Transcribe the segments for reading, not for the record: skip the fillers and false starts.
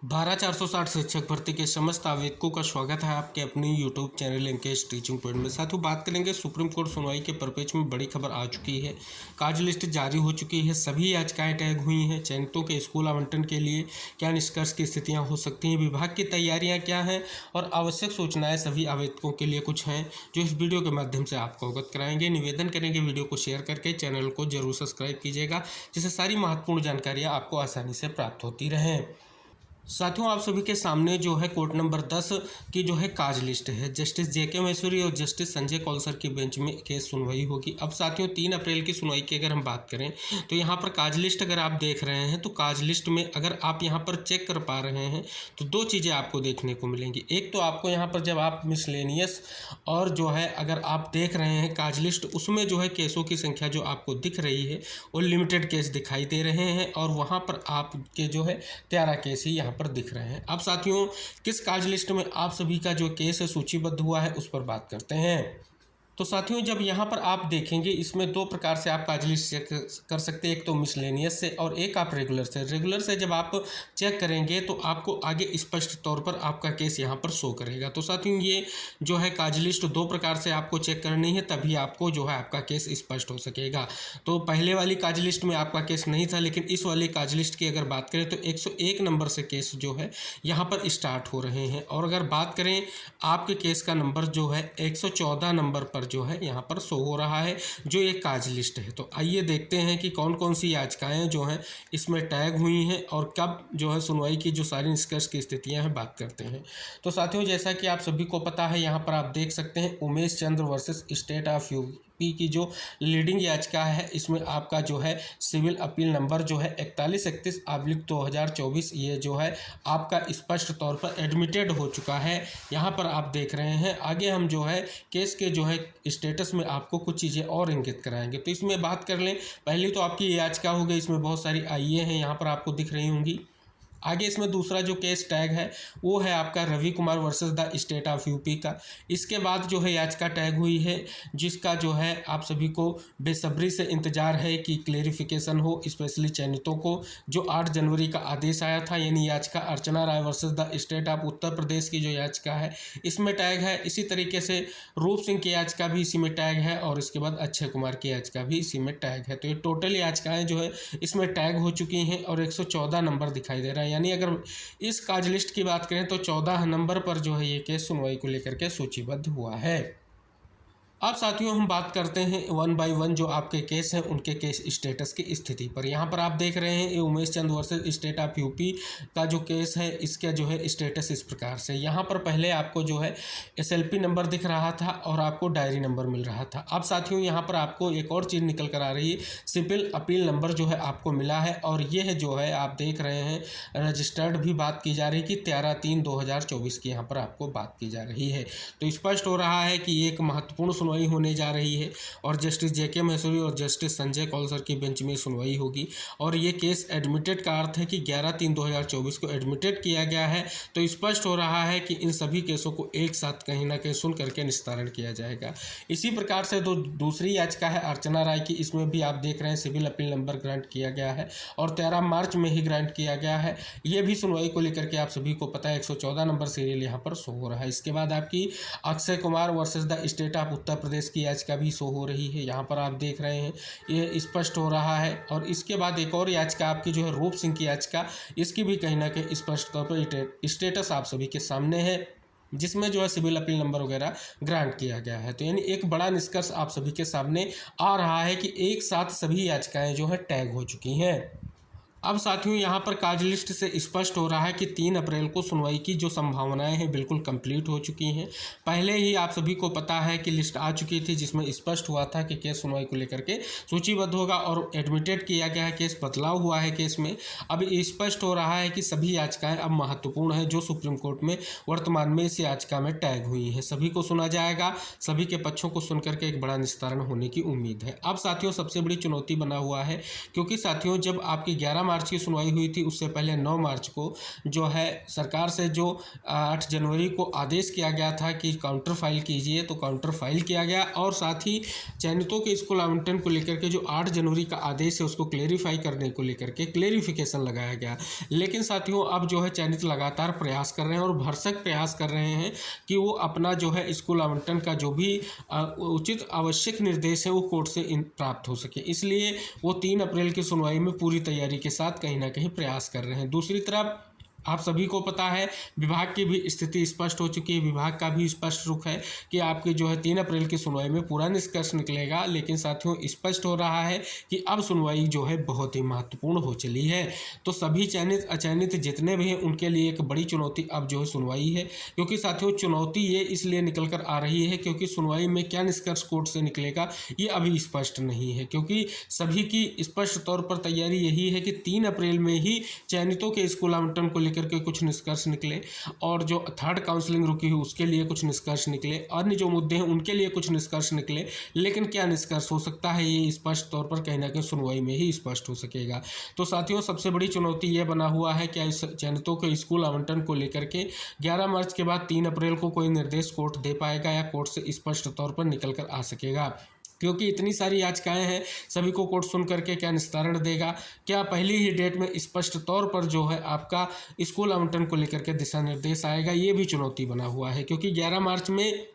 12460 शिक्षक भर्ती के समस्त आवेदकों का स्वागत है आपके अपनी YouTube channel NKS teaching point में। साथियों बात करेंगे सुप्रीम कोर्ट सुनवाई के परिपेक्ष में बड़ी खबर आ चुकी है। कार्य लिस्ट जारी हो चुकी है, सभी याचिकाएं टैग हुई हैं। चयनितों के स्कूल आवंटन के लिए क्या निष्कर्ष की स्थितियाँ हो सकती हैं, विभाग की तैयारियाँ क्या हैं और आवश्यक सूचनाएँ सभी आवेदकों के लिए कुछ हैं जो इस वीडियो के माध्यम से आपको अवगत कराएंगे। निवेदन करेंगे वीडियो को शेयर करके चैनल को जरूर सब्सक्राइब कीजिएगा, जिससे सारी महत्वपूर्ण जानकारियाँ आपको आसानी से प्राप्त होती रहें। साथियों आप सभी के सामने जो है कोर्ट नंबर 10 की जो है काज लिस्ट है। जस्टिस जेके महेश्वरी और जस्टिस संजय कौलसर की बेंच में केस सुनवाई होगी। अब साथियों 3 अप्रैल की सुनवाई की अगर हम बात करें तो यहाँ पर काज लिस्ट अगर आप देख रहे हैं तो काज लिस्ट में अगर आप यहाँ पर चेक कर पा रहे हैं तो 2 चीज़ें आपको देखने को मिलेंगी। एक तो आपको यहाँ पर जब आप मिसलेनियस और जो है अगर आप देख रहे हैं काज लिस्ट, उसमें जो है केसों की संख्या जो आपको दिख रही है वो लिमिटेड केस दिखाई दे रहे हैं और वहाँ पर आपके जो है 13 केस ही यहाँ पर दिख रहे हैं। अब साथियों किस कार्य लिस्ट में आप सभी का जो केस है सूचीबद्ध हुआ है उस पर बात करते हैं। तो साथियों जब यहाँ पर आप देखेंगे इसमें 2 प्रकार से आप कार्य लिस्ट चेक कर सकते हैं, एक तो मिसलेनियस से और एक आप रेगुलर से। रेगुलर से जब आप चेक करेंगे तो आपको आगे स्पष्ट तौर पर आपका केस यहाँ पर शो करेगा। तो साथियों ये जो है कार्य लिस्ट 2 प्रकार से आपको चेक करनी है, तभी आपको जो है आपका केस स्पष्ट हो सकेगा। तो पहले वाली कार्य लिस्ट में आपका केस नहीं था, लेकिन इस वाली कार्य लिस्ट की अगर बात करें तो 101 नंबर से केस जो है यहाँ पर स्टार्ट हो रहे हैं। और अगर बात करें आपके केस का नंबर जो है 114 नंबर पर जो है यहाँ पर शो हो रहा है जो एक काज लिस्ट है। तो आइए देखते हैं कि कौन कौन सी याचिकाएं जो हैं इसमें टैग हुई हैं और कब जो है सुनवाई की जो सारी निष्कर्ष की स्थितियां हैं बात करते हैं। तो साथियों जैसा कि आप सभी को पता है यहाँ पर आप देख सकते हैं Umesh Chandra versus state of UP की जो लीडिंग याचिका है, इसमें आपका जो है सिविल अपील नंबर जो है 4131/2024 ये जो है आपका स्पष्ट तौर पर एडमिटेड हो चुका है। यहाँ पर आप देख रहे हैं। आगे हम जो है केस के जो है स्टेटस में आपको कुछ चीज़ें और इंगित कराएंगे। तो इसमें बात कर लें, पहली तो आपकी याचिका हो गई, इसमें बहुत सारी आईए हैं यहाँ पर आपको दिख रही होंगी। आगे इसमें दूसरा जो केस टैग है वो है आपका Ravi Kumar versus the state of UP का। इसके बाद जो है याचिका टैग हुई है जिसका जो है आप सभी को बेसब्री से इंतजार है कि क्लेरिफिकेशन हो, स्पेशली चयनितों को। जो 8 जनवरी का आदेश आया था, यानी याचिका अर्चना राय versus the state of Uttar Pradesh की जो याचिका है इसमें टैग है। इसी तरीके से रूप सिंह की याचिका भी इसी में टैग है और इसके बाद अक्षय कुमार की याचिका भी इसी में टैग है। तो ये टोटल याचिकाएँ जो है इसमें टैग हो चुकी हैं और 114 नंबर दिखाई दे रहा है। यानी अगर इस कार्य लिस्ट की बात करें तो 14 नंबर पर जो है ये केस सुनवाई को लेकर के सूचीबद्ध हुआ है। अब साथियों हम बात करते हैं 1 बाय 1 जो आपके केस हैं उनके केस स्टेटस की स्थिति पर। यहाँ पर आप देख रहे हैं ये उमेश चंद वर्सेस स्टेट ऑफ यूपी का जो केस है इसका जो है स्टेटस इस प्रकार से। यहाँ पर पहले आपको जो है एसएलपी नंबर दिख रहा था और आपको डायरी नंबर मिल रहा था। अब साथियों यहाँ पर आपको एक और चीज़ निकल कर आ रही है, सिविल अपील नंबर जो है आपको मिला है और ये है जो है आप देख रहे हैं रजिस्टर्ड भी बात की जा रही है कि 13/3/2024 की यहाँ पर आपको बात की जा रही है। तो स्पष्ट हो रहा है कि एक महत्वपूर्ण सुनवाई होने जा रही है और जस्टिस जेके महेश्वरी और जस्टिस संजय कौलसर की बेंच में सुनवाई होगी। और ये केस एडमिटेड का अर्थ है कि 11/3/2024 को एडमिटेड किया गया है। तो स्पष्ट हो रहा है कि इन सभी केसों को एक साथ कहीं ना कहीं सुन करके निस्तारण किया जाएगा। इसी प्रकार से दूसरी याचिका है अर्चना राय की, इसमें भी आप देख रहे हैं सिविल अपील नंबर ग्रांट किया गया है और 13 मार्च में ही ग्रांट किया गया है। ये भी सुनवाई को लेकर के आप सभी को पता है 114 नंबर सीरियल यहाँ पर शो हो रहा है। इसके बाद आपकी Akshay Kumar versus the state of Uttar Pradesh की याचिका भी शो हो रही है, यहाँ पर आप देख रहे हैं ये स्पष्ट हो रहा है। और इसके बाद एक और याचिका आपकी जो है रूप सिंह की याचिका, इसकी भी कहीं ना कहीं स्पष्ट तौर पर स्टेटस आप सभी के सामने है जिसमें जो है सिविल अपील नंबर वगैरह ग्रांट किया गया है। तो यानी एक बड़ा निष्कर्ष आप सभी के सामने आ रहा है कि एक साथ सभी याचिकाएं जो है टैग हो चुकी हैं। अब साथियों यहाँ पर कार्य लिस्ट से स्पष्ट हो रहा है कि 3 अप्रैल को सुनवाई की जो संभावनाएं हैं बिल्कुल कंप्लीट हो चुकी हैं। पहले ही आप सभी को पता है कि लिस्ट आ चुकी थी जिसमें स्पष्ट हुआ था कि केस सुनवाई को लेकर के सूचीबद्ध होगा और एडमिटेड किया गया है केस, बदलाव हुआ है केस में। अब स्पष्ट हो रहा है कि सभी याचिकाएँ अब महत्वपूर्ण है जो सुप्रीम कोर्ट में वर्तमान में इस याचिका में टैग हुई हैं। सभी को सुना जाएगा, सभी के पक्षों को सुन करके एक बड़ा निस्तारण होने की उम्मीद है। अब साथियों सबसे बड़ी चुनौती बना हुआ है क्योंकि साथियों जब आपकी 11 मार्च की सुनवाई हुई थी, उससे पहले 9 मार्च को जो है सरकार से जो 8 जनवरी को आदेश किया गया था कि काउंटर फाइल कीजिए, तो काउंटर फाइल किया गया और साथ ही चयनितों के स्कूल आवंटन को लेकर के जो 8 जनवरी का आदेश है उसको क्लेरिफाई करने को लेकर के क्लेरिफिकेशन लगाया गया। लेकिन साथियों अब जो है चयनित लगातार प्रयास कर रहे हैं और भरसक प्रयास कर रहे हैं कि वो अपना जो है स्कूल आवंटन का जो भी उचित आवश्यक निर्देश है वो कोर्ट से प्राप्त हो सके, इसलिए वो 3 अप्रैल की सुनवाई में पूरी तैयारी के साथ कहीं ना कहीं प्रयास कर रहे हैं। दूसरी तरफ आप सभी को पता है विभाग की भी स्थिति स्पष्ट हो चुकी है, विभाग का भी स्पष्ट रुख है कि आपकी जो है 3 अप्रैल की सुनवाई में पूरा निष्कर्ष निकलेगा। लेकिन साथियों स्पष्ट हो रहा है कि अब सुनवाई जो है बहुत ही महत्वपूर्ण हो चली है, तो सभी चयनित अचयनित जितने भी हैं उनके लिए एक बड़ी चुनौती अब जो है सुनवाई है। क्योंकि साथियों चुनौती ये इसलिए निकल कर आ रही है क्योंकि सुनवाई में क्या निष्कर्ष कोर्ट से निकलेगा ये अभी स्पष्ट नहीं है, क्योंकि सभी की स्पष्ट तौर पर तैयारी यही है कि 3 अप्रैल में ही चयनितों के स्कूल आवंटन को करके कुछ निष्कर्ष निकले और जो थर्ड काउंसलिंग रुकी हुई उसके लिए कुछ निष्कर्ष निकले, अन्य जो मुद्दे हैं उनके लिए कुछ निष्कर्ष निकले। लेकिन क्या निष्कर्ष हो सकता है ये स्पष्ट तौर पर कहीं ना कहीं सुनवाई में ही स्पष्ट हो सकेगा। तो साथियों सबसे बड़ी चुनौती ये बना हुआ है क्या इस चयनितों के स्कूल आवंटन को लेकर के 11 मार्च के बाद 3 अप्रैल को कोई निर्देश कोर्ट दे पाएगा या कोर्ट से स्पष्ट तौर पर निकल कर आ सकेगा। क्योंकि इतनी सारी याचिकाएं हैं, सभी को कोर्ट सुन करके क्या निस्तारण देगा, क्या पहली ही डेट में स्पष्ट तौर पर जो है आपका स्कूल आवंटन को लेकर के दिशा निर्देश आएगा, ये भी चुनौती बना हुआ है। क्योंकि 11 मार्च में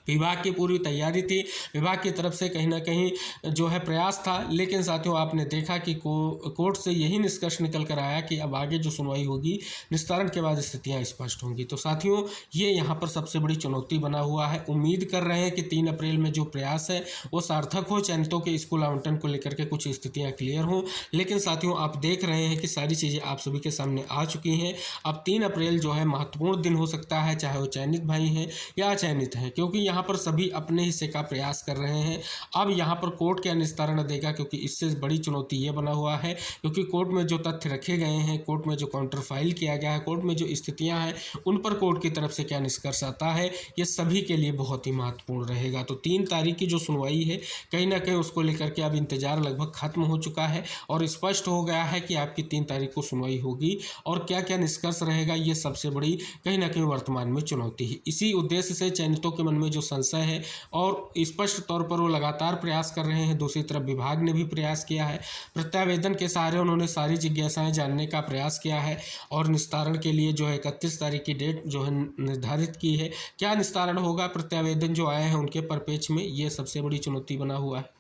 विभाग की पूरी तैयारी थी, विभाग की तरफ से कहीं ना कहीं जो है प्रयास था, लेकिन साथियों आपने देखा कि कोर्ट से यही निष्कर्ष निकल कर आया कि अब आगे जो सुनवाई होगी निस्तारण के बाद स्थितियां स्पष्ट होंगी। तो साथियों ये यहाँ पर सबसे बड़ी चुनौती बना हुआ है। उम्मीद कर रहे हैं कि 3 अप्रैल में जो प्रयास है वो सार्थक हो, चयनितों के स्कूल आवंटन को लेकर के कुछ स्थितियाँ क्लियर हों। लेकिन साथियों आप देख रहे हैं कि सारी चीज़ें आप सभी के सामने आ चुकी हैं। अब 3 अप्रैल जो है महत्वपूर्ण दिन हो सकता है, चाहे वो चयनित भाई हैं या अचयनित हैं, क्योंकि यहाँ पर सभी अपने हिस्से का प्रयास कर रहे हैं। अब यहाँ पर कोर्ट क्या निस्तारण देगा, क्योंकि इससे बड़ी चुनौती ये बना हुआ है क्योंकि कोर्ट में जो तथ्य रखे गए हैं, कोर्ट में जो काउंटर फाइल किया गया है, कोर्ट में जो स्थितियां हैं उन पर कोर्ट की तरफ से क्या निष्कर्ष आता है ये सभी के लिए बहुत ही महत्वपूर्ण रहेगा। तो 3 तारीख की जो सुनवाई है कहीं ना कहीं उसको लेकर के अब इंतजार लगभग खत्म हो चुका है और स्पष्ट हो गया है कि आपकी 3 तारीख को सुनवाई होगी और क्या क्या निष्कर्ष रहेगा ये सबसे बड़ी कहीं ना कहीं वर्तमान में चुनौती है। इसी उद्देश्य से चयनितों के मन में जो संशय है और स्पष्ट तौर पर वो लगातार प्रयास कर रहे हैं। दूसरी तरफ विभाग ने भी प्रयास किया है, प्रत्यावेदन के सहारे उन्होंने सारी जिज्ञासाएं जानने का प्रयास किया है और निस्तारण के लिए जो है 31 तारीख की डेट जो है निर्धारित की है। क्या निस्तारण होगा, प्रत्यावेदन जो आए हैं उनके परिप्रेक्ष्य में, ये सबसे बड़ी चुनौती बना हुआ है।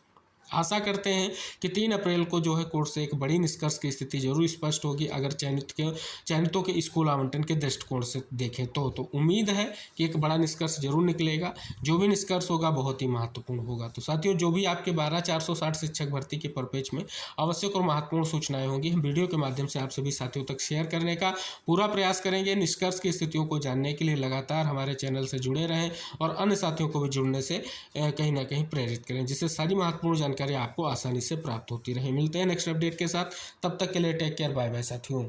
आशा करते हैं कि 3 अप्रैल को जो है कोर्ट से एक बड़ी निष्कर्ष की स्थिति जरूर स्पष्ट होगी अगर चयनितों के स्कूल आवंटन के दृष्टिकोण से देखें तो उम्मीद है कि एक बड़ा निष्कर्ष जरूर निकलेगा। जो भी निष्कर्ष होगा बहुत ही महत्वपूर्ण होगा। तो साथियों जो भी आपके 12,460 शिक्षक भर्ती के परिप्रेक्ष्य में आवश्यक और महत्वपूर्ण सूचनाएं होंगी हम वीडियो के माध्यम से आप सभी साथियों तक शेयर करने का पूरा प्रयास करेंगे। निष्कर्ष की स्थितियों को जानने के लिए लगातार हमारे चैनल से जुड़े रहें और अन्य साथियों को भी जुड़ने से कहीं ना कहीं प्रेरित करें, जिससे सारी महत्वपूर्ण जानकारी आपको आसानी से प्राप्त होती रहे। मिलते हैं नेक्स्ट अपडेट के साथ, तब तक के लिए टेक केयर, बाय बाय साथियों।